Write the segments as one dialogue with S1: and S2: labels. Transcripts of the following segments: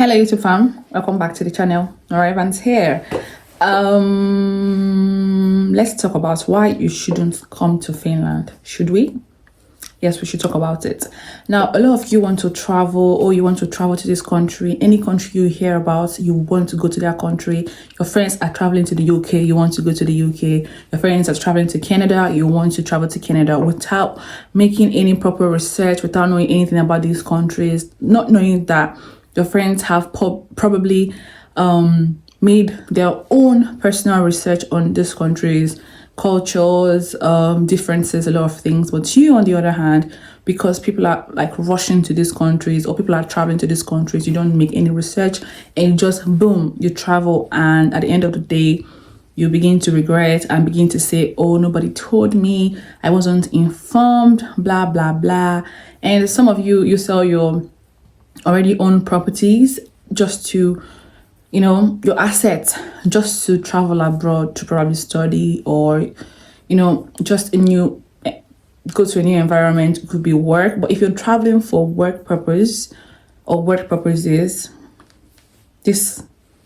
S1: Hello YouTube fam, welcome back to the channel. Alright, Vance here. Let's talk about why you shouldn't come to Finland. Should we? Yes, we should talk about it. Now, a lot of you want to travel, or you want to travel to this country. Any country you hear about, you want to go to that country. Your friends are traveling to the UK, you want to go to the UK. Your friends are traveling to Canada, you want to travel to Canada without making any proper research, without knowing anything about these countries, not knowing that your friends have probably made their own personal research on these countries, cultures, differences, a lot of things. But you, on the other hand, because people are like rushing to these countries, or people are traveling to these countries, you don't make any research and just boom, you travel, and at the end of the day, you begin to regret and begin to say, oh, nobody told me, I wasn't informed, blah blah blah. And some of you sell your already own properties just to, your assets, just to travel abroad to probably study, or just go to a new environment. It could be work, but if you're traveling for work purpose or work purposes, this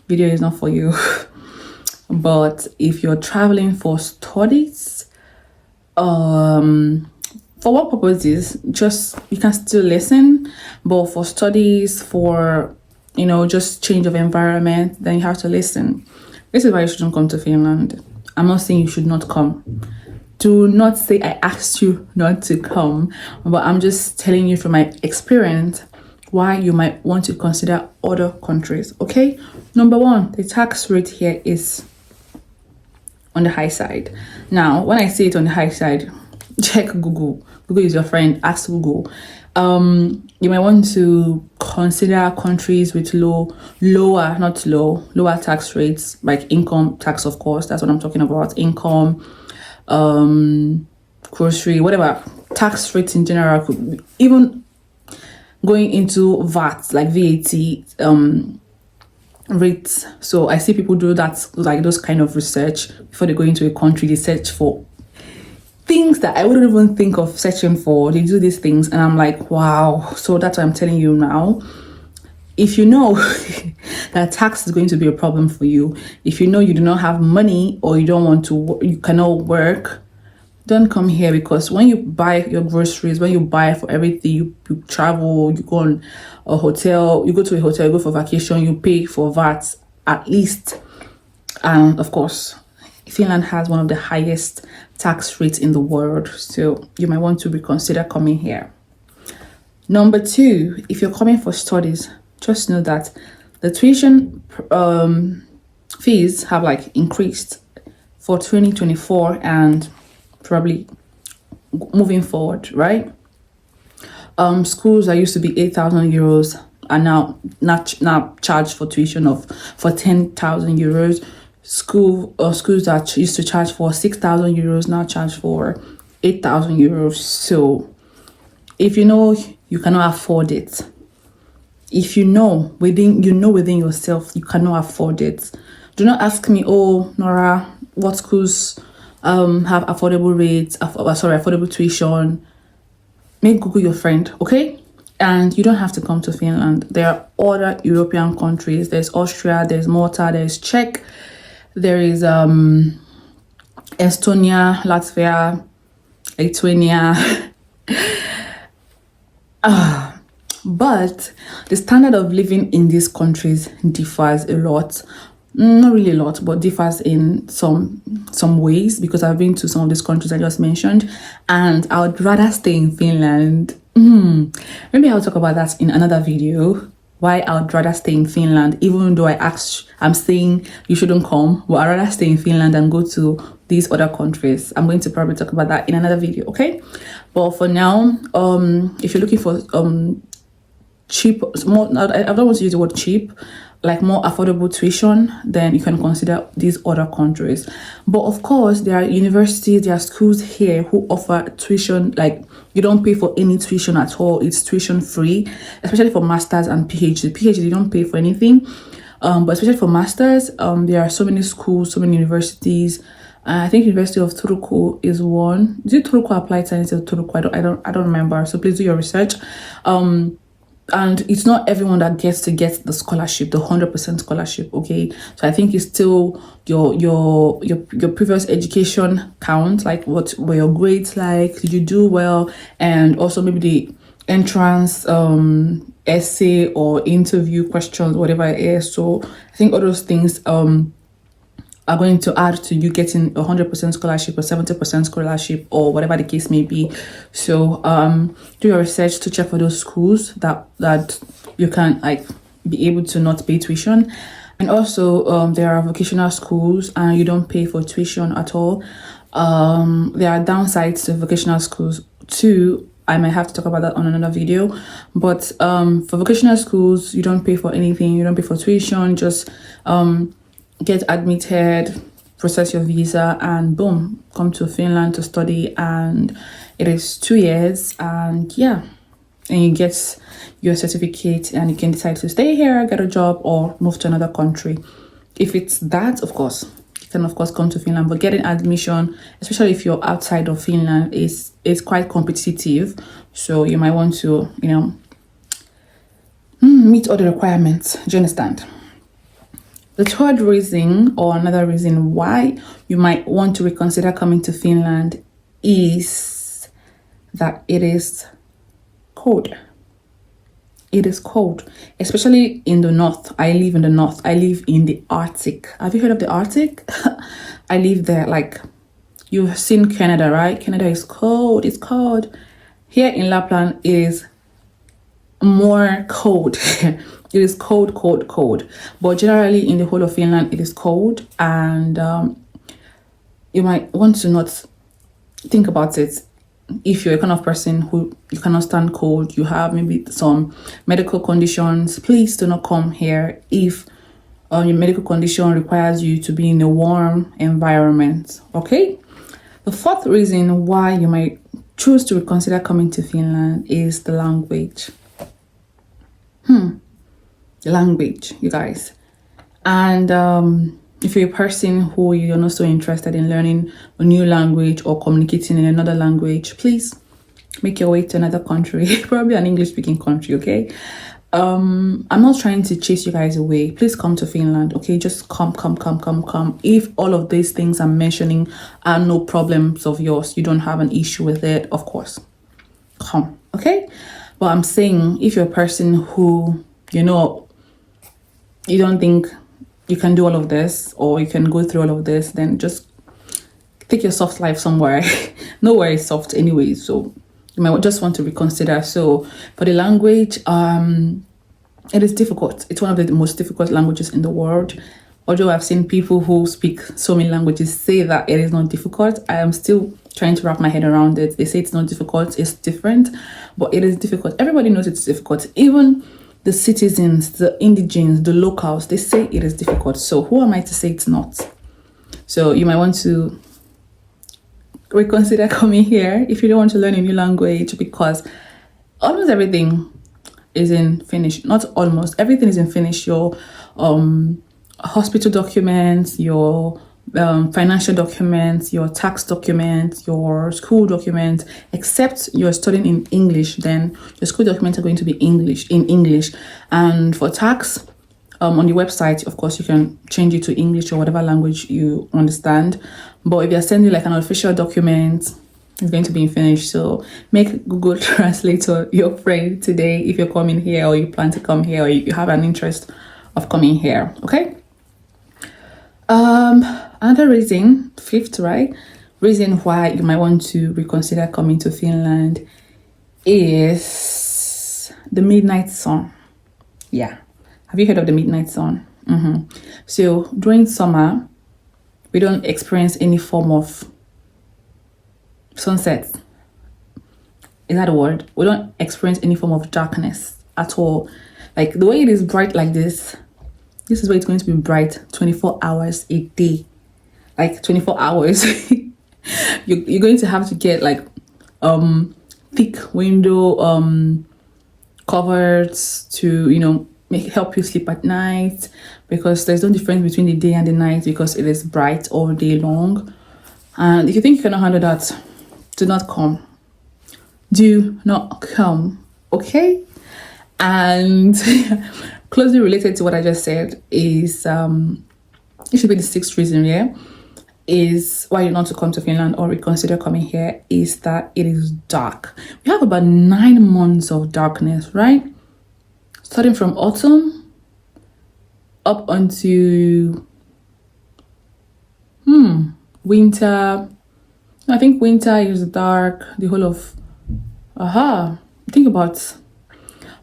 S1: video is not for you. But if you're traveling for studies, for what purposes, just you can still listen, but for studies, for just change of environment, then you have to listen. This is why you shouldn't come to Finland. I'm not saying you should not come. Do not say I asked you not to come, but I'm just telling you from my experience why you might want to consider other countries. Okay, number one, the tax rate here is on the high side. Now, when I say it on the high side, check Google. Google is your friend. Ask Google. You might want to consider countries with lower tax rates, like income tax, of course. That's what I'm talking about. Income, grocery, whatever. Tax rates in general, could be, even going into VAT, like VAT, rates. So I see people do that, like those kind of research before they go into a country. They search for things that I wouldn't even think of searching for. They do these things and I'm like, wow. So that's what I'm telling you now. If you know that tax is going to be a problem for you, if you know you do not have money, or you don't want to, you cannot work, don't come here. Because when you buy your groceries, when you buy for everything, you travel, you go on a hotel, you go to a hotel, you go for vacation, you pay for VAT at least. And of course, Finland has one of the highest tax rates in the world, so you might want to reconsider coming here. Number two, if you're coming for studies, just know that the tuition fees have like increased for 2024 and probably moving forward, right? Schools that used to be 8,000 euros are now charged for tuition for 10,000 euros. Schools that used to charge for 6,000 euros now charge for 8,000 euros. So if you know you cannot afford it, if you know within yourself you cannot afford it, do not ask me, oh Nora, what schools have affordable rates, affordable tuition. Make Google your friend, okay? And you don't have to come to Finland. There are other European countries. There's Austria, there's Malta, there's Czech, there is Estonia, Latvia, Lithuania. But the standard of living in these countries differs a lot. Not really a lot, but differs in some ways, because I've been to some of these countries I just mentioned, and I would rather stay in Finland. Maybe I'll talk about that in another video, why I would rather stay in Finland, even though I'm saying you shouldn't come, but I'd rather stay in Finland and go to these other countries. I'm going to probably talk about that in another video, okay? But for now, if you're looking for cheap, I don't want to use the word cheap, like more affordable tuition, then you can consider these other countries. But of course, there are universities, there are schools here who offer tuition, like you don't pay for any tuition at all. It's tuition free, especially for masters and PhD. PhD, you don't pay for anything. But especially for masters, there are so many schools, so many universities. I think University of Turku is one. Is it Turku Applied Sciences of Turku? I don't remember. So please do your research. and it's not everyone that gets to get the scholarship, the 100% scholarship. Okay, so I think it's still your previous education count, like what were your grades like, did you do well, and also maybe the entrance essay or interview questions, whatever it is. So I think all those things are going to add to you getting 100% scholarship or 70% scholarship or whatever the case may be. So do your research to check for those schools that you can like be able to not pay tuition. And also there are vocational schools and you don't pay for tuition at all. There are downsides to vocational schools too. I might have to talk about that on another video. But for vocational schools, you don't pay for anything. You don't pay for tuition. Just get admitted, process your visa, and boom, come to Finland to study. And it is 2 years, and yeah, and you get your certificate, and you can decide to stay here, get a job, or move to another country. If it's that, of course, you can of course come to Finland, but getting admission, especially if you're outside of Finland, is quite competitive. So you might want to, meet all the requirements. Do you understand? The third reason, or another reason why you might want to reconsider coming to Finland, is that it is cold. It is cold, especially in the north. I live in the north. I live in the Arctic. Have you heard of the Arctic? I live there. Like, you've seen Canada, right? Canada is cold. It's cold. Here in Lapland is more cold. It is cold, cold, cold. But generally in the whole of Finland, it is cold. And you might want to not think about it. If you're a kind of person who you cannot stand cold, you have maybe some medical conditions, please do not come here if your medical condition requires you to be in a warm environment, okay? The fourth reason why you might choose to reconsider coming to Finland is the language. Language, you guys. And if you're a person who you're not so interested in learning a new language or communicating in another language, please make your way to another country, probably an English speaking country, okay? I'm not trying to chase you guys away. Please come to Finland, okay? Just come. If all of these things I'm mentioning are no problems of yours, you don't have an issue with it, of course, come, okay? But I'm saying if you're a person who, you don't think you can do all of this or you can go through all of this, then just take your soft life somewhere. Nowhere is soft anyway, so you might just want to reconsider. So for the language, it is difficult. It's one of the most difficult languages in the world. Although I've seen people who speak so many languages say that it is not difficult, I am still trying to wrap my head around it. They say it's not difficult, it's different, but it is difficult. Everybody knows it's difficult. Even the citizens, the indigenes, the locals, they say it is difficult. So who am I to say it's not? So you might want to reconsider coming here if you don't want to learn a new language, because almost everything is in Finnish. Not almost, everything is in Finnish. Your hospital documents, your financial documents, your tax documents, your school documents, except you're studying in English, then your school documents are going to be in English. And for tax, on the website, of course, you can change it to English or whatever language you understand. But if you're sending like an official document, it's going to be in Finnish. So make Google Translator your friend today if you're coming here or you plan to come here or you have an interest of coming here, okay? Another reason, fifth, right? Reason why you might want to reconsider coming to Finland is the midnight sun. Yeah. Have you heard of the midnight sun? So during summer, we don't experience any form of sunset. Is that a word? We don't experience any form of darkness at all. Like the way it is bright like this is where it's going to be bright 24 hours a day. Like 24 hours. You're going to have to get like thick window covers to help you sleep at night, because there's no difference between the day and the night because it is bright all day long. And if you think you cannot handle that, do not come. Do not come, okay? And closely related to what I just said is it should be the sixth reason here is why you not to come to Finland or reconsider coming here is that it is dark. We have about 9 months of darkness, right? Starting from autumn up until winter. I think winter is dark the whole of think about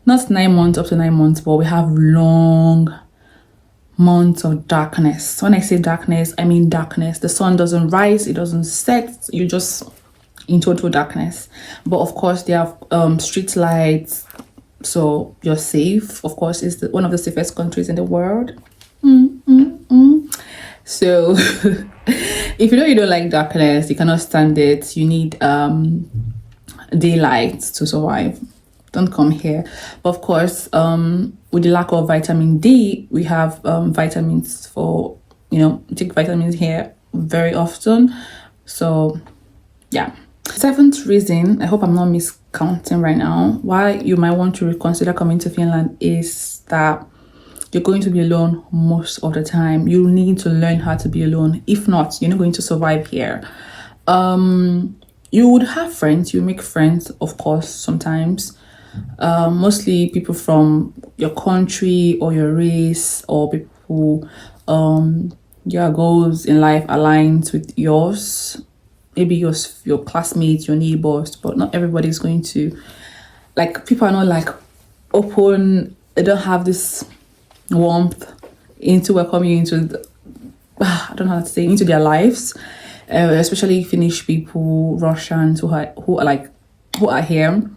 S1: not 9 months up to 9 months, but we have long months of darkness. When I say darkness, I mean darkness. The sun doesn't rise, it doesn't set, you just in total darkness. But of course, they have street lights, so you're safe. Of course, it's one of the safest countries in the world. So if you don't like darkness, you cannot stand it, you need daylight to survive, don't come here. But of course, with the lack of vitamin D, we have vitamins for, take vitamins here very often. So yeah. Seventh reason, I hope I'm not miscounting right now, why you might want to reconsider coming to Finland is that you're going to be alone most of the time. You need to learn how to be alone. If not, you're not going to survive here. You would have friends, you make friends, of course, sometimes. Mostly people from your country or your race, or people your goals in life aligns with yours. Maybe your classmates, your neighbors, but not everybody's going to, like, people are not like open, they don't have this warmth into welcoming you into I don't know how to say, into their lives, especially Finnish people, Russians who are here.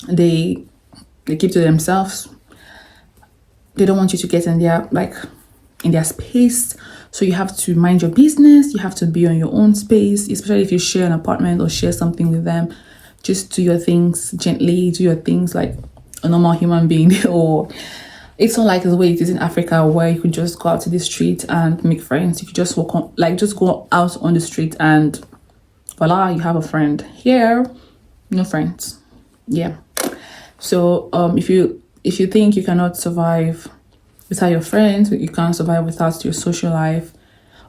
S1: They keep to themselves. They don't want you to get in their space. So you have to mind your business. You have to be on your own space, especially if you share an apartment or share something with them. Just do your things gently. Do your things like a normal human being. Or it's not like the way it is in Africa, where you could just go out to the street and make friends. You could just walk on, just go out on the street and voila, you have a friend. Here, no friends. Yeah. So if you think you cannot survive without your friends, you can't survive without your social life.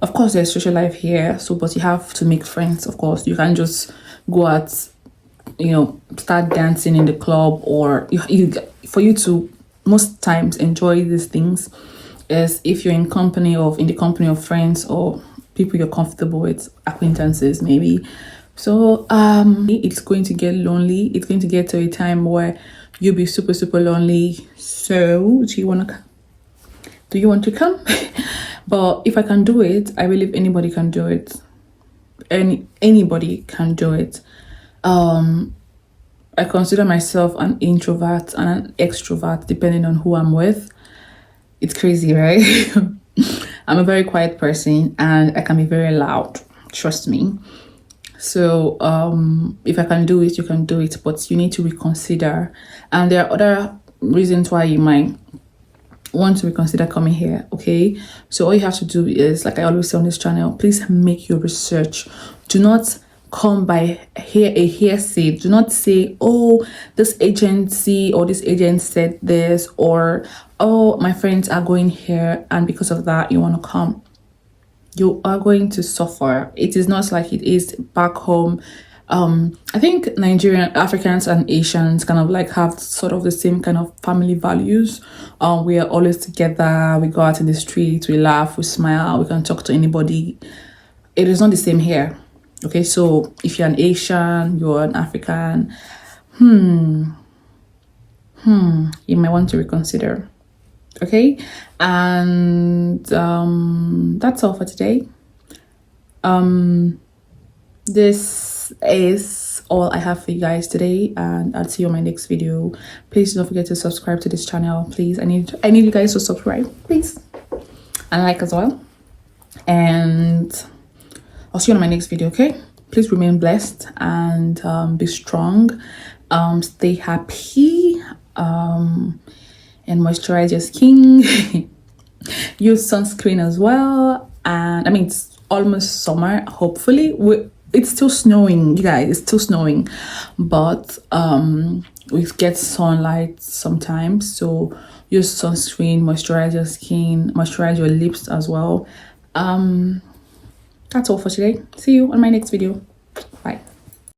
S1: Of course, there's social life here, but you have to make friends. Of course, you can't just go out, start dancing in the club, or for you to most times enjoy these things is if you're in the company of friends or people you're comfortable with, acquaintances maybe. So it's going to get lonely. It's going to get to a time where you'll be super, super lonely. So do you want to come? But if I can do it, I believe anybody can do it. Anybody can do it. I consider myself an introvert and an extrovert depending on who I'm with. It's crazy, right? I'm a very quiet person and I can be very loud. Trust me. So if I can do it, you can do it, but you need to reconsider. And there are other reasons why you might want to reconsider coming here, okay? So all you have to do is, like I always say on this channel, please make your research. Do not come by a hearsay. Do not say, oh, this agency or this agent said this, or oh, my friends are going here and because of that you want to come. You are going to suffer. It is not like it is back home. I think Nigerian, Africans and Asians kind of like have sort of the same kind of family values. We are always together. We go out in the street, we laugh, we smile, we can talk to anybody. It is not the same here. Okay, so if you're an Asian, you're an African, you might want to reconsider. Okay, and that's all for today. This is all I have for you guys today, and I'll see you on my next video. Please don't forget to subscribe to this channel. Please, I need you guys to subscribe, please, and like as well. And I'll see you on my next video. Okay, please remain blessed and be strong. Stay happy. And moisturize your skin. Use sunscreen as well. And I mean, it's almost summer. Hopefully, it's still snowing, you guys. It's still snowing, but we get sunlight sometimes, so use sunscreen, moisturize your skin, moisturize your lips as well. That's all for today. See you on my next video.